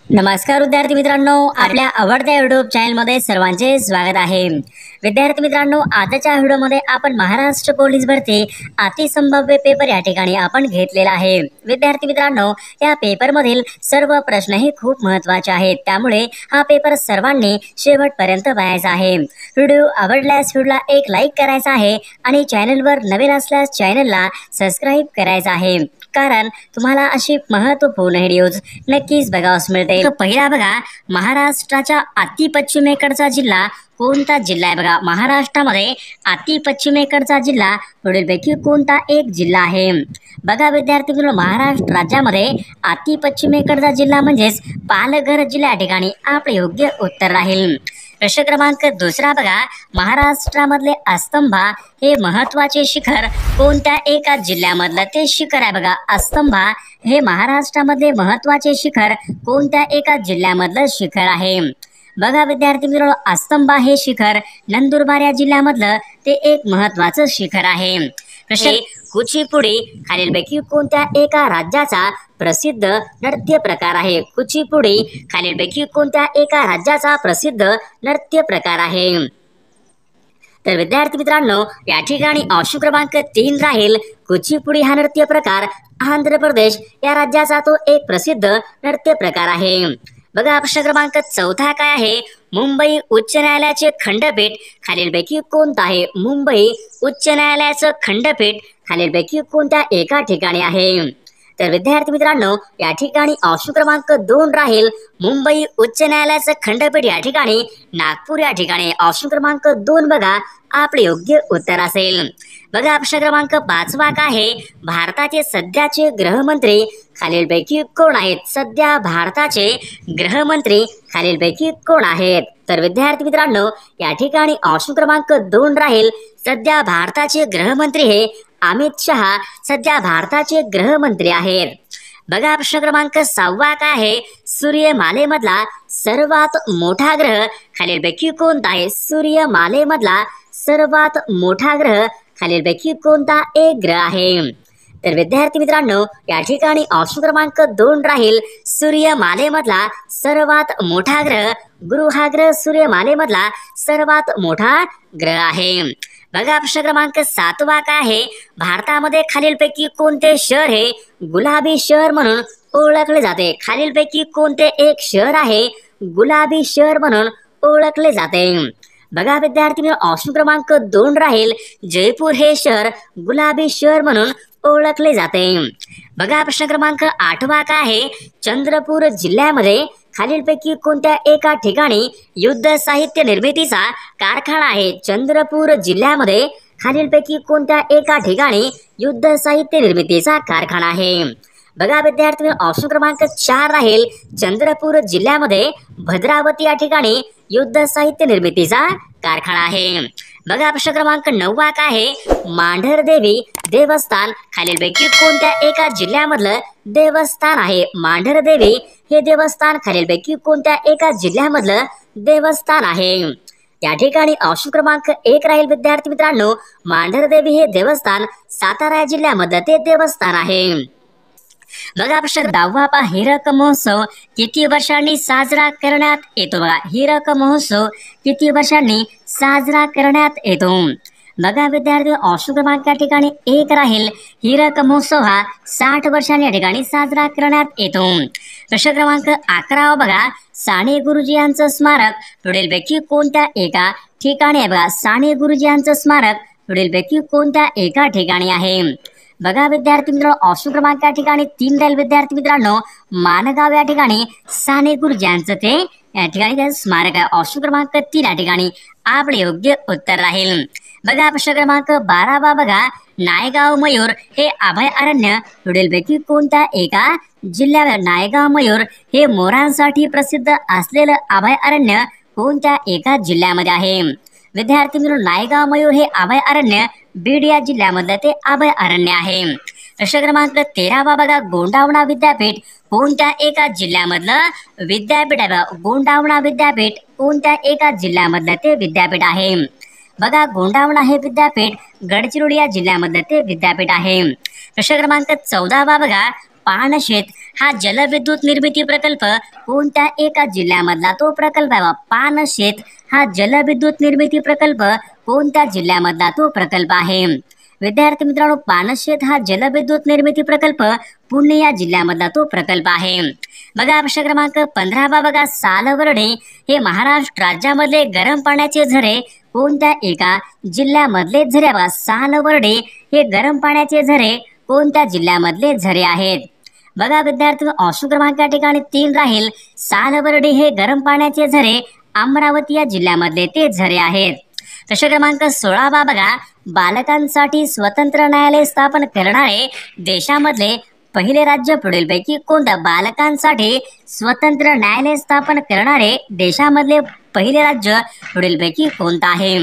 नमस्कार विद्यार्थी मित्रांनो, आपल्या आवडत्या युट्यूब चॅनल मध्ये सर्वांचे स्वागत आहे। विद्यार्थी मित्रांनो, आजच्या व्हिडिओमध्ये आपण महाराष्ट्र पोलीस भरती अतिसंभाव्य पेपर या ठिकाणी आपण घेतलेला आहे। विद्यार्थी मित्रांनो, या पेपर मधील सर्व प्रश्न हे खूप महत्त्वाचे आहेत, त्यामुळे हा पेपर सर्वांनी शेवटपर्यंत पाहायचा आहे। व्हिडिओ आवडल्यास व्हिडिओला एक लाईक करायचा आहे आणि चॅनलवर नवीन असल्यास चॅनलला सबस्क्राइब करायचा आहे, कारण तुम्हाला अशी महत्त्वपूर्ण व्हिडिओज नक्कीच बघावयास मिळतील। तर पहिला बघा, महाराष्ट्राच्या अति पश्चिमेकडचा जिल्हा कोणता जिल्हा आहे? बघा, महाराष्ट्रामध्ये अति पश्चिमेकडचा जिल्हा पुढीलपैकी कोणता एक जिल्हा आहे? बघा विद्यार्थी मित्रांनो, महाराष्ट्र राज्यामध्ये अति पश्चिमेकडचा जिल्हा म्हणजेच पालघर जिल्हा या ठिकाणी आपले योग्य उत्तर राहील। प्रश्न क्रमांक दुसरा बघा, महाराष्ट्रामधले अस्तंभा हे महत्त्वाचे शिखर कोणत्या एका जिल्ह्यामधलं ते शिखर आहे? बघा, अस्तंभा हे महाराष्ट्रामधले महत्त्वाचे शिखर कोणत्या एका जिल्ह्यामधलं शिखर आहे? बघा विद्यार्थी मित्रांनो, अस्तंभा हे शिखर नंदुरबार या जिल्ह्यामधलं ते एक महत्त्वाचं शिखर आहे। प्रश्न, कुचिपुडी खालीलपैकी कोणत्या एका राज्याचा प्रसिद्ध नृत्य प्रकार आहे? कुचिपुडी खालीलपैकी कोणत्या एका राज्याचा प्रसिद्ध नृत्य प्रकार आहे? तर विद्यार्थी मित्रांनो, या ठिकाणी ऑप्शन क्रमांक 3 राहील। कुचिपुडी हा नृत्य प्रकार आंध्र प्रदेश या राज्याचा तो एक प्रसिद्ध नृत्य प्रकार आहे। बघा प्रश्न क्रमांक 4 काय आहे? मुंबई उच्च न्यायालयाचे खंडपीठ खालीलपैकी कोणतं आहे? मुंबई उच्च न्यायालयाचं खंडपीठ खालीलपैकी कोणत्या एका ठिकाणी आहे? तर विद्यार्थी मित्रांनो, या ठिकाणी ऑप्शन क्रमांक 2 राहील। मुंबई उच्च न्यायालयाचं खंडपीठ या ठिकाणी नागपूर या ठिकाणी ऑप्शन क्रमांक 2 बघा आपले योग्य उत्तर असेल। बघा प्रश्न क्रमांक 5 काय आहे? भारताचे सध्याचे गृहमंत्री खालीलपैकी कोण आहेत? सध्या भारताचे गृहमंत्री खालीलपैकी कोण आहेत? तर विद्यार्थी मित्रांनो, या ठिकाणी ऑप्शन क्रमांक 2 राहील। सध्या भारताचे गृहमंत्री हे अमित शहा सध्या भारताचे गृहमंत्री आहेत। बघा प्रश्न क्रमांक 6 काय आहे? सूर्यमालेमधला सर्वात मोठा ग्रह खालीलपैकी कोणता आहे? सूर्यमालेमधला सर्वात मोठा ग्रह खालीलपैकी कोणता एक ग्रह आहे? तर विद्यार्थी मित्रांनो, या ठिकाणी ऑप्शन क्रमांक 2 राहील। सूर्यमालेमधला सर्वात मोठा ग्रह गुरु हा ग्रह सूर्यमालेमधला सर्वात मोठा ग्रह आहे। बघा प्रश्न क्रमांक 7 काय आहे? भारतामध्ये खालीलपैकी कोणते शहर हे गुलाबी शहर म्हणून ओळखले जाते? खालीलपैकी कोणते एक शहर आहे गुलाबी शहर म्हणून ओळखले जाते? बघा विद्यार्थी मित्रांनो, ऑप्शन क्रमांक 2 राहील। जयपूर हे शहर गुलाबी शहर म्हणून ओळखले जाते। बघा प्रश्न क्रमांक 8 काय आहे? चंद्रपूर जिल्ह्यामध्ये खालीलपैकी कोणत्या एका ठिकाणी युद्ध साहित्य निर्मितीचा कारखाना आहे? चंद्रपूर जिल्ह्यामध्ये खालीलपैकी कोणत्या एका ठिकाणी युद्ध साहित्य निर्मितीचा कारखाना आहे? बघा विद्यार्थी ऑप्शन क्रमांक 4 राहील। चंद्रपूर जिल्ह्यामध्ये भद्रावती या ठिकाणी युद्ध साहित्य निर्मितीचा कारखाना आहे। बघा प्रश्न क्रमांक 9 काय आहे? मांढरदेवी देवस्थान खालीलपैकी कोणत्या एका जिल्ह्यामधलं देवस्थान आहे? मांढरदेवी हे देवस्थान खालीलपैकी कोणत्या एका जिल्ह्यामधलं देवस्थान आहे? या ठिकाणी ऑप्शन क्रमांक 1 राहील विद्यार्थी मित्रांनो, मांढरदेवी हे देवस्थान सातारा जिल्ह्यामधलं ते देवस्थान आहे। बघा प्रश्न 10 पहा, हीरक महोत्सव किती वर्षांनी साजरा करण्यात येतो? बघा, हीरक महोत्सव किती वर्षांनी साजरा करण्यात येतो? बघा विद्यार्थी, ऑप्शन क्रमांक या ठिकाणी 1 राहील। हीरक महोत्सव हा 60 वर्षांनी या ठिकाणी साजरा करण्यात येतो। प्रश्न क्रमांक 11 बघा, साने गुरुजी यांचं स्मारक पुढीलपैकी कोणत्या एका ठिकाणी आहे? बघा, साने गुरुजी यांचं स्मारक पुढीलपैकी कोणत्या एका ठिकाणी आहे? बघा विद्यार्थी मित्रांनो, ऑप्शन क्रमांक या ठिकाणी 3 राहील विद्यार्थी मित्रांनो, माणगाव या ठिकाणी साने गुरुजी यांचं ते या ठिकाणी त्याचं स्मारक आहे। ऑप्शन क्रमांक 3 या ठिकाणी आपले योग्य उत्तर राहील। बघा प्रश्न क्रमांक 12 बघा, नायगाव मयूर हे अभयारण्य पुढीलपैकी कोणत्या एका जिल्ह्यावर? नायगाव मयूर हे मोरांसाठी प्रसिद्ध असलेलं अभयारण्य कोणत्या एका जिल्ह्यामध्ये आहे? विद्यार्थी मित्रांनो, नायगाव मयूर हे अभयारण्य बीड या जिल्ह्यामधलं ते अभयारण्य आहे। प्रश्न क्रमांक 13 बघा, गोंडावणा विद्यापीठ कोणत्या एका जिल्ह्यामधलं विद्यापीठ आहे? गोंडावणा विद्यापीठ कोणत्या एका जिल्ह्यामधलं ते विद्यापीठ आहे? बघा, गोंडावणा हे विद्यापीठ गडचिरोली या जिल्ह्यामधलं ते विद्यापीठ आहे। प्रश्न क्रमांक 14 बघा, पानशेत हा जलविद्युत निर्मिती प्रकल्प कोणत्या एका जिल्ह्यामधला तो प्रकल्प आहे? पानशेत हा जलविद्युत निर्मिती प्रकल्प कोणत्या जिल्ह्यामधला तो प्रकल्प आहे? विद्यार्थी मित्रांनो, पानशेत हा जलविद्युत निर्मिती प्रकल्प पुणे या जिल्ह्यामधला तो प्रकल्प आहे. बघा प्रश्न क्रमांक 15 बघा, सालवर्डे हे महाराष्ट्र राज्यामधले गरम पाण्याचे झरे कोणत्या एका जिल्ह्यामधले झरे? बघा, सालवर्डे हे गरम पाण्याचे झरे कोणत्या जिल्ह्यामधले झरे आहेत? बघा विद्यार्थी, ऑप्शन क्रमांक या ठिकाणी 3 राहील. सालवर्डे हे गरम पाण्याचे झरे अमरावती या जिल्ह्यामधले ते झरे आहेत. प्रश्न क्रमांक 16 बघा, बालकांसाठी स्वतंत्र न्यायालय स्थापन करणारे देशामधले पहिले राज्य पुढीलपैकी कोणतं? बालकांसाठी स्वतंत्र न्यायालय स्थापन करणारे देशामधले पहिले राज्य पुढीलपैकी कोणतं आहे?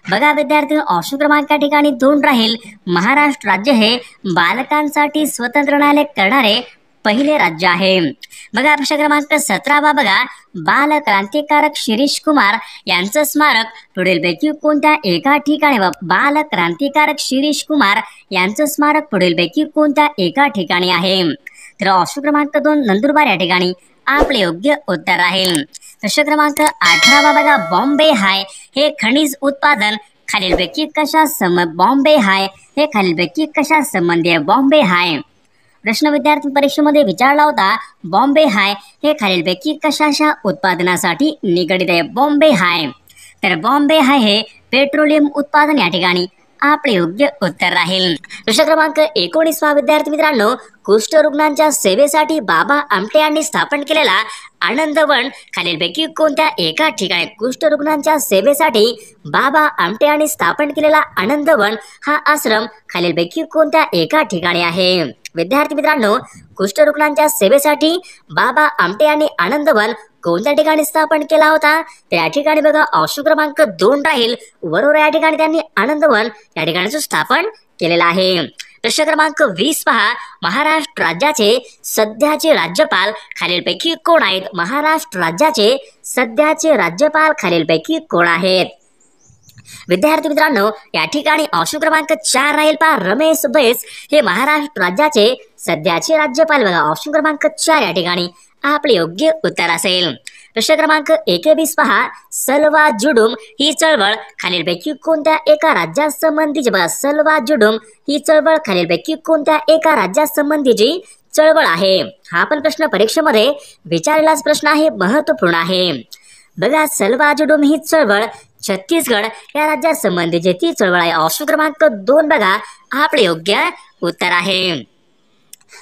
बघा विद्यार्थी, ऑप्शन क्रमांक या ठिकाणी 2 राहील. महाराष्ट्र राज्य हे बालकांसाठी स्वतंत्र न्यायालय करणारे पहिले राज्य आहे. बघा प्रश्न क्रमांक 17 बघा, बाल क्रांतिकारक शिरीष कुमार यांचं स्मारक पुढीलपैकी कोणत्या एका ठिकाणी? बाल क्रांतिकारक शिरीष कुमार यांचं स्मारक पुढीलपैकी कोणत्या एका ठिकाणी आहे? तर ऑप्शन क्रमांक 2 नंदुरबार या ठिकाणी आपले योग्य उत्तर राहील. प्रश्न क्रमांक 18 बघा, बॉम्बे हाय हे खनिज उत्पादन खालीलपैकी कशा बॉम्बे हाय हे खालीलपैकी कशा संबंधी आहे? बॉम्बे हाय प्रश्न विद्यार्थी परीक्षेमध्ये विचारला होता. बॉम्बे हाय हे खालीलपैकी कशाच्या उत्पादनासाठी निगडित आहे? बॉम्बे हाय, तर बॉम्बे हाय हे पेट्रोलियम उत्पादन या ठिकाणी आपले योग्य उत्तर राहील. प्रश्न क्रमांक 19 विद्यार्थी मित्रांनो, कुष्ठरुग्णांच्या सेवेसाठी बाबा आमटे यांनी स्थापन केलेला आनंदवन खालीलपैकी कोणत्या एका ठिकाणी? कुष्ठरुग्णांच्या सेवेसाठी बाबा आमटे यांनी स्थापन केलेला आनंदवन हा आश्रम खालीलपैकी कोणत्या एका ठिकाणी आहे? विद्यार्थी मित्रांनो, कुष्ठरुग्णांच्या सेवेसाठी बाबा आमटे यांनी आनंदवन कोणत्या ठिकाणी स्थापन केला होता? त्या ठिकाणी बघा ऑप्शन क्रमांक 2 राहील. वरोरा या ठिकाणी त्यांनी आनंदवन या ठिकाणी स्थापन केलेला आहे. प्रश्न क्रमांक 20 पहा, महाराष्ट्र राज्याचे सध्याचे राज्यपाल खालीलपैकी कोण आहेत? महाराष्ट्र राज्याचे सध्याचे राज्यपाल खालीलपैकी कोण आहेत? विद्यार्थी मित्रांनो, या ठिकाणी ऑप्शन क्रमांक 4 राहील पहा, रमेश बैस हे महाराष्ट्र राज्याचे सध्याचे राज्यपाल. बघा ऑप्शन क्रमांक 4 या ठिकाणी आपले योग्य उत्तर असेल. प्रश्न क्रमांक 21 पहा, सलवा जुडूम ही चळवळ खालीलपैकी कोणत्या एका राज्यासंबंधीची? बघा, सलवा जुडूम ही चळवळ खालीलपैकी कोणत्या एका राज्यासंबंधीची चळवळ आहे? हा पण प्रश्न परीक्षेमध्ये विचारलेलाच प्रश्न आहे, महत्वपूर्ण आहे. बघा, सलवा जुडूम ही चळवळ छत्तीसगड या राज्यासंबंधीची ती चळवळ आहे. ऑप्शन क्रमांक 2 बघा आपले योग्य उत्तर आहे.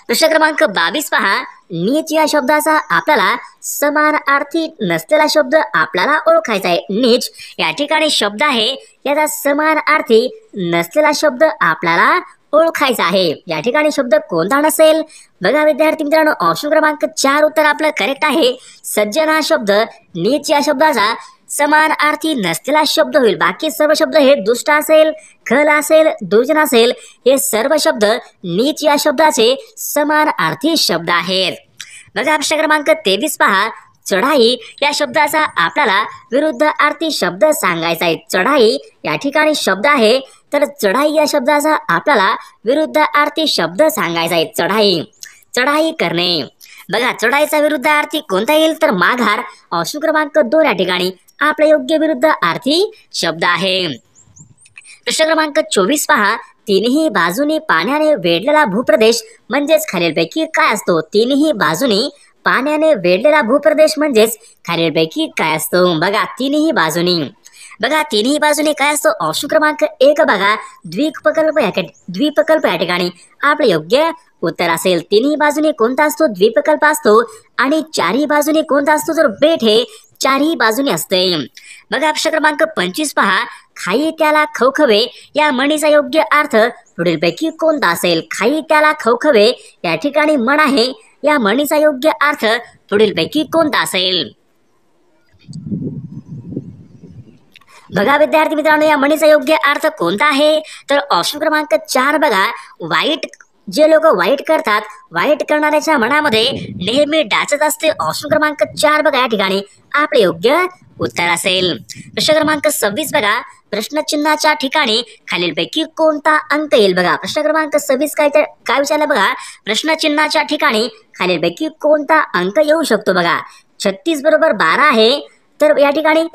प्रश्न क्रमांक 22 पहा, नीच या शब्दाचा आपल्याला समानार्थी नसलेला शब्द आपल्याला ओळखायचा आहे. नीच या ठिकाणी शब्द आहे, याचा समानार्थी नसलेला शब्द आपल्याला ओळखायचा आहे. या ठिकाणी शब्द कोणता नसेल? बघा विद्यार्थी मित्रांनो, ऑप्शन क्रमांक 4 उत्तर आपलं करेक्ट आहे. सज्जन हा शब्द नीच या शब्दाचा समानार्थी नसलेला शब्द होईल. बाकी सर्व शब्द हे दुष्ट असेल, खल असेल, दुर्जन असेल, हे सर्व शब्द नीच या शब्दाचे समानार्थी शब्द आहेत. बघा प्रश्न क्रमांक 23 पहा, चढाई या शब्दाचा आपल्याला विरुद्धार्थी शब्द सांगायचा आहे. चढाई या ठिकाणी शब्द आहे, तर चढाई या शब्दाचा आपल्याला विरुद्धार्थी शब्द सांगायचा आहे. चढाई, चढाई करणे. बघा, चढाईचा विरुद्धार्थी कोणता येईल? तर माघार. ऑप्शन क्रमांक 2 या ठिकाणी आपला योग्य विरुद्धार्थी शब्द आहे. प्रश्न क्रमांक 24 पहा, तिन्ही बाजूनी पाण्याने वेढलेला भूप्रदेश म्हणजेच खालीलपैकी काय असतो? तिन्ही बाजूनी पाण्याने वेढलेला भूप्रदेश म्हणजेच खालीलपैकी काय असतो? बघा, तिन्ही बाजूनी. बघा, तिन्ही बाजूनी काय असतो? ऑप्शन क्रमांक 1 बघा द्वीपकल्प या ठिकाणी आपले योग्य उत्तर असेल. तिन्ही बाजूनी कोणता असतो? द्वीपकल्प असतो. आणि चारही बाजूनी कोणता असतो? तर बेट हे चारही बाजूनी असते. बघा प्रश्न क्रमांक 25 पहा, खाई त्याला खवखवे या म्हणीचा योग्य अर्थ पुढीलपैकी कोणता असेल? खाई त्याला खवखवे या ठिकाणी म्हण आहे, या म्हणीचा योग्य अर्थ पुढीलपैकी कोणता असेल? बघा विद्यार्थी मित्रांनो, या म्हणीचा योग्य अर्थ कोणता आहे? तर ऑप्शन क्रमांक 4 बघा, वाईट. जे लोक वाईट करतात, वाईट करणाऱ्याच्या मनामध्ये नेहमी डाचत असते. ऑप्शन क्रमांक 4 बघा या ठिकाणी आपले योग्य उत्तर असेल. प्रश्न क्रमांक 26 बघा, प्रश्नचिन्हाच्या ठिकाणी खालीलपैकी कोणता अंक येईल? बघा प्रश्न क्रमांक 26 काय विचारलं बघा, प्रश्नचिन्हाच्या ठिकाणी खालीलपैकी कोणता अंक येऊ शकतो? बघा 36 बरोबर 12 आहे, तर या ठिकाणी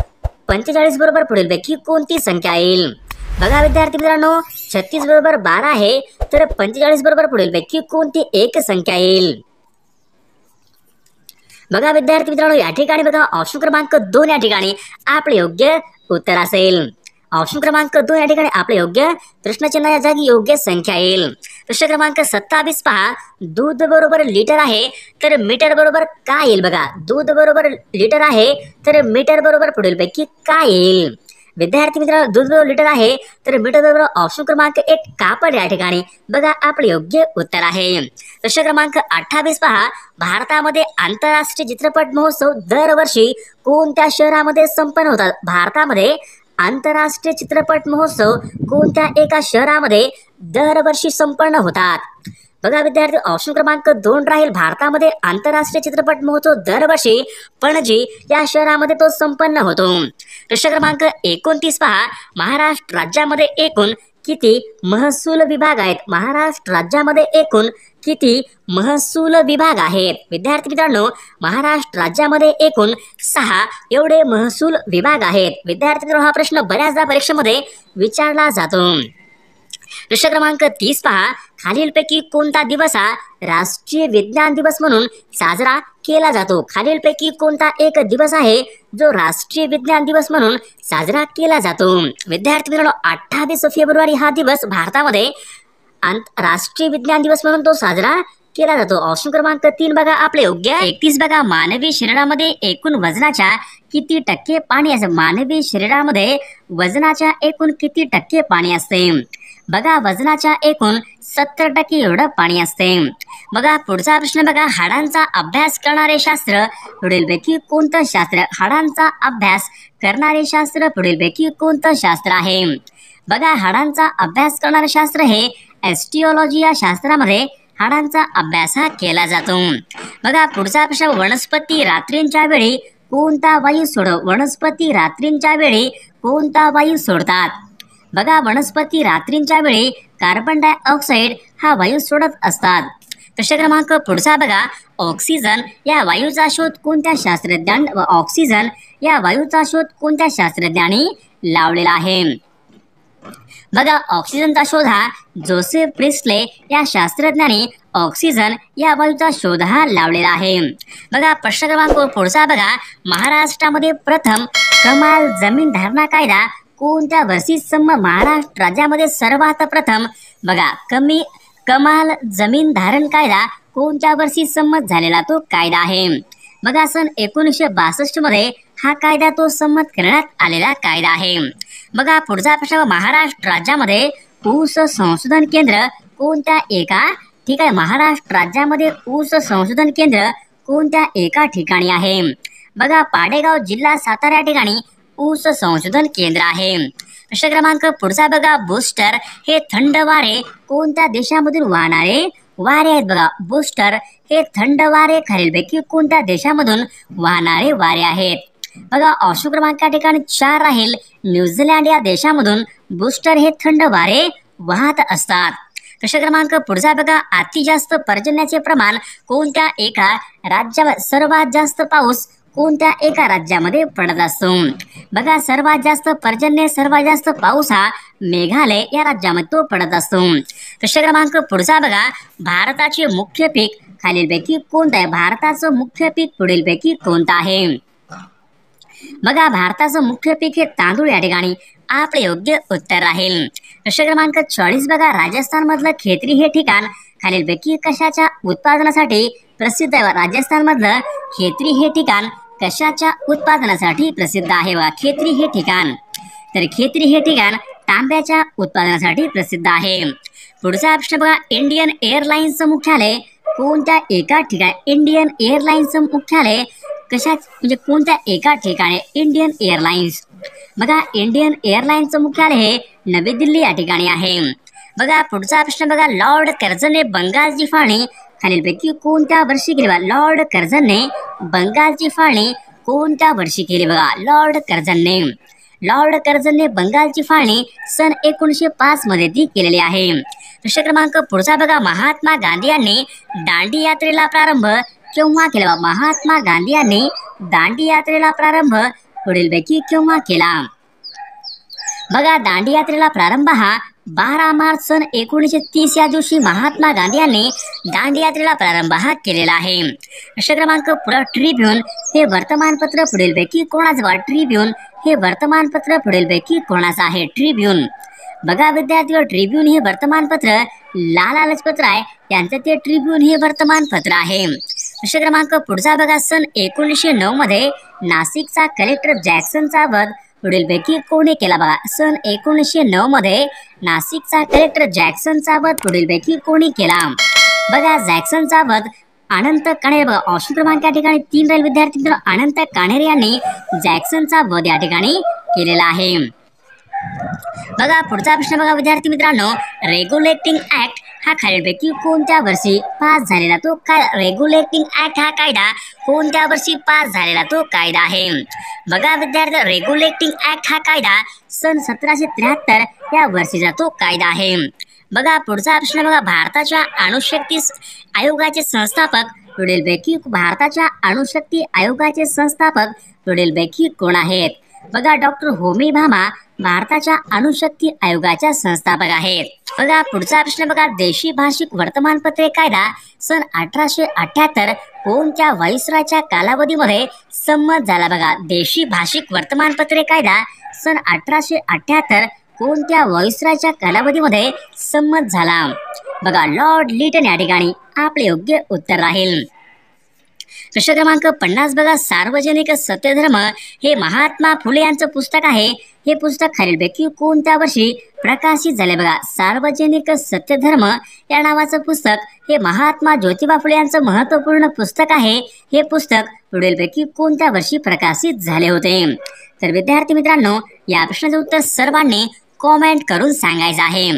45 बरोबर पुढीलपैकी कोणती संख्या येईल? बघा विद्यार्थी मित्रांनो, 36 बरोबर 12 आहे, तर 45 बरोबर पुढीलपैकी कोणती एक संख्या येईल? बघा विद्यार्थी मित्रांनो, या ठिकाणी बघा ऑप्शन क्रमांक 2 या ठिकाणी आपले योग्य उत्तर असेल. ऑप्शन क्रमांक 2 या ठिकाणी आपले योग्य प्रश्नचिन्ह या जागी योग्य संख्या येईल. प्रश्न क्रमांक 27 पहा, दूध बरोबर लिटर आहे, तर मीटर बरोबर काय येईल? बघा दूध बरोबर लिटर आहे, तर मीटर बरोबर पुढीलपैकी काय येईल? विद्यार्थी मित्रांनो, दूध बरोबर लिटर आहे, तर मीटर बरोबर ऑप्शन क्रमांक 1 कापड या ठिकाणी बघा आपले योग्य उत्तर आहे. प्रश्न क्रमांक 28 पहा, भारतामध्ये आंतरराष्ट्रीय चित्रपट महोत्सव दरवर्षी कोणत्या शहरामध्ये संपन्न होतात? भारतामध्ये आंतरराष्ट्रीय चित्रपट महोत्सव कोणत्या एका शहरामध्ये दरवर्षी संपन्न होतात? बघा विद्यार्थी, ऑप्शन क्रमांक 2 राहील, भारतामध्ये आंतरराष्ट्रीय चित्रपट महोत्सव दरवर्षी पणजी या शहरामध्ये तो संपन्न होतो. प्रश्न क्रमांक 29 पहा, महाराष्ट्र राज्यामध्ये एकूण किती महसूल विभाग आहेत? महाराष्ट्र राज्यामध्ये एकूण किती महसूल विभाग आहेत? विद्यार्थी मित्रांनो, महाराष्ट्र राज्यामध्ये एकूण 6 एवढे महसूल विभाग आहेत. विद्यार्थी मित्रांनो, हा प्रश्न बऱ्याचदा परीक्षेमध्ये विचारला जातो. प्रश्न क्रमांक 30 पहा, खालीलपैकी कोणता दिवस हा राष्ट्रीय विज्ञान दिवस म्हणून साजरा केला जातो? खालीलपैकी कोणता एक दिवस आहे जो राष्ट्रीय विज्ञान दिवस म्हणून साजरा केला जातो? विद्यार्थी मित्रांनो, 28 फेब्रुवारी हा दिवस भारतामध्ये राष्ट्रीय विज्ञान दिवस म्हणून तो साजरा केला जातो. ऑप्शन क्रमांक 3 बघा आपले योग्य. 31 बघा, मानवी शरीरामध्ये एकूण वजनाच्या किती टक्के पाणी असते? मानवी शरीरामध्ये वजनाच्या एकूण किती टक्के पाणी असते? बघा वजनाच्या एकूण 70% एवढं पाणी असते. बघा पुढचा प्रश्न बघा, हाडांचा अभ्यास करणारे शास्त्र पुढीलपैकी कोणतं शास्त्र? हाडांचा अभ्यास करणारे शास्त्र पुढीलपैकी कोणतं शास्त्र आहे? बघा हाडांचा अभ्यास करणारे शास्त्र हे एस्टिओलॉजी या शास्त्रामध्ये हाडांचा अभ्यास हा केला जातो. बघा पुढचा प्रश्न, वनस्पती रात्रींच्या वेळी कोणता वायू वनस्पती रात्रींच्या वेळी कोणता वायू सोडतात? बघा वनस्पती रात्रींच्या वेळी कार्बन डायऑक्साईड हा वायू सोडत असतात. प्रश्न क्रमांक पुढचा बघा, ऑक्सिजन या वायूचा शोध कोणत्या शास्त्रज्ञांनी लावलेला आहे? बघा ऑक्सिजनचा शोध हा जोसेफ प्रिस्टले या शास्त्रज्ञांनी ऑक्सिजन या वायूचा शोध हा लावलेला आहे. बघा प्रश्न क्रमांक पुढचा बघा, महाराष्ट्रामध्ये प्रथम कमाल जमीन धारणा कायदा कोणत्या वर्षी महाराष्ट्र राज्यामध्ये सर्वात प्रथम बघा कमाल जमीन धारण कायदा कोणत्या वर्षी संमत झालेला तो कायदा आहे? बघा सन 1962 मध्ये हा कायदा तो संमत करण्यात आलेला कायदा आहे. बघा पुढचा प्रश्न, महाराष्ट्र राज्यामध्ये ऊस संशोधन केंद्र कोणत्या एका ठिकाणी? महाराष्ट्र राज्यामध्ये ऊस संशोधन केंद्र कोणत्या एका ठिकाणी आहे? बघा पाडेगाव जिल्हा सातारा या ठिकाणी ऊस संशोधन केंद्र आहे. प्रश्न क्रमांक पुढचा बघा, बूस्टर हे थंड वारे कोणत्या देशामधून वाहणारे वारे आहेत? बघा बूस्टर हे थंड वारे खालीलपैकी कोणत्या देशामधून वाहणारे वारे आहेत? बघा ऑप्शन क्रमांक या ठिकाणी 4 राहील, न्यूझीलंड या देशामधून बूस्टर हे थंड वारे वाहत असतात. प्रश्न क्रमांक पुढचा बघा, अति जास्त पर्जन्याचे प्रमाण कोणत्या एका राज्यात सर्वात जास्त पाऊस कोणत्या एका राज्यामध्ये पडत असतो? बघा सर्वात जास्त पर्जन्य सर्वात जास्त पाऊस हा मेघालय या राज्यामध्ये तो पडत असतो. प्रश्न क्रमांक पुढचा बघा, भारताचे मुख्य पीक खालीलपैकी कोणतं आहे? भारताचं मुख्य पीक पुढीलपैकी कोणतं आहे? बघा भारताचं मुख्य पीक हे तांदूळ या ठिकाणी आपले योग्य उत्तर राहील. प्रश्न क्रमांक 40 बघा, राजस्थान मधलं खेत्री हे ठिकाण खालीलपैकी कशाच्या उत्पादनासाठी प्रसिद्ध आहे? राजस्थान मधलं खेत्री हे ठिकाण कशाच्या उत्पादनासाठी प्रसिद्ध आहे? वा खेत्री हे ठिकाण, तर खेत्री हे ठिकाण तांब्याच्या उत्पादनासाठी प्रसिद्ध आहे. पुढचा प्रश्न बघा, इंडियन एअरलाइन्सचं मुख्यालय कोणत्या एका ठिकाणी? इंडियन एअरलाइन्सचं मुख्यालय म्हणजे कोणत्या एका ठिकाणी? इंडियन एअरलाइन्स, बघा इंडियन एअरलाइन्सचं मुख्यालय हे नवी दिल्ली या ठिकाणी आहे. बघा पुढचा प्रश्न बघा, लॉर्ड कर्झनने बंगालची फाळणी खालीलपैकी कोणत्या वर्षी केली? लॉर्ड कर्झनने बंगालची फाळणी कोणत्या वर्षी केली बघा लॉर्ड कर्झनने. लॉर्ड कर्झनने बंगालची फाळणी सन 1905 मध्ये ती केलेली आहे. प्रश्न क्रमांक पुढचा बघा, महात्मा गांधी यांनी दांडी यात्रेला प्रारंभ केव्हा केला? महात्मा गांधी यांनी दांडी यात्रेला प्रारंभ पुढीलपैकी केव्हा केला? बघा दांडी यात्रेला प्रारंभ हा 12 मार्च सन 1930 या दिवशी महात्मा गांधी यांनी दांडी यात्रेला प्रारंभ हा केलेला आहे. प्रश्न क्रमांक पुढे, ट्रिब्यून हे वर्तमानपत्र पुढीलपैकी कोणाचं? ट्रिब्यून हे वर्तमानपत्र पुढीलपैकी कोणाचं आहे? ट्रिब्यून. बघा विद्यार्थी, ट्रिब्यून हे वर्तमानपत्र लाला लजपत राय यांचं ते ट्रिब्यून हे वर्तमानपत्र आहे. प्रश्न क्रमांक पुढचा बघा, सन 1909 मध्ये नाशिकचा कलेक्टर जॅक्सनचा वध पुढीलपैकी कोणी केला? बघा सन 1909 मध्ये नाशिकचा कलेक्टर जॅक्सनचा वध पुढीलपैकी कोणी केला? बघा जॅक्सनचा वध अनंत काणेरे. बघा ऑप्शन क्रमांक या ठिकाणी 3 राहील विद्यार्थी मित्र. अनंत काणेरे यांनी जॅक्सनचा वध या ठिकाणी केलेला आहे. बघा पुढचा प्रश्न बघा विद्यार्थी मित्रांनो, रेग्युलेटिंग ऍक्ट हा खालीलपैकी कोणत्या वर्षी पास झालेला तो काय? रेग्युलेटिंग ऍक्ट हा कायदा कोणत्या वर्षी पास झालेला तो कायदा आहे? बघा विद्यार्थी, रेग्युलेटिंग ऍक्ट हा कायदा सन 1773 या वर्षीचा तो कायदा आहे. बघा पुढचा प्रश्न बघा, भारताच्या अणुशक्ती आयोगाचे संस्थापक पुढीलपैकी भारताच्या अणुशक्ती आयोगाचे संस्थापक पुढीलपैकी कोण आहेत? बघा डॉक्टर होमी भाभा भारताच्या अणुशक्ती आयोगाच्या संस्थापक आहेत. बघा पुढचा प्रश्न बघा, देशी भाषिक वर्तमानपत्रे कायदा सन 1878 कोणत्या व्हाईसरायच्या कालावधीमध्ये संमत झाला? बघा देशी भाषिक वर्तमानपत्रे कायदा सन 1878 कोणत्या व्हाईसरायच्या कालावधीमध्ये संमत झाला? बघा लॉर्ड लिटन या ठिकाणी आपले योग्य उत्तर राहील. प्रश्न क्रमांक 50 बघा, सार्वजनिक सत्यधर्म हे महात्मा फुले यांचं पुस्तक आहे. हे पुस्तक खालीलपैकी कोणत्या वर्षी प्रकाशित झाले? बघा सार्वजनिक सत्यधर्म या नावाचं पुस्तक हे महात्मा ज्योतिबा फुले यांचं महत्वपूर्ण पुस्तक आहे. हे पुस्तक पुढीलपैकी कोणत्या वर्षी प्रकाशित झाले होते? तर विद्यार्थी मित्रांनो, या प्रश्नाचं उत्तर सर्वांनी कॉमेंट करून सांगायचं आहे.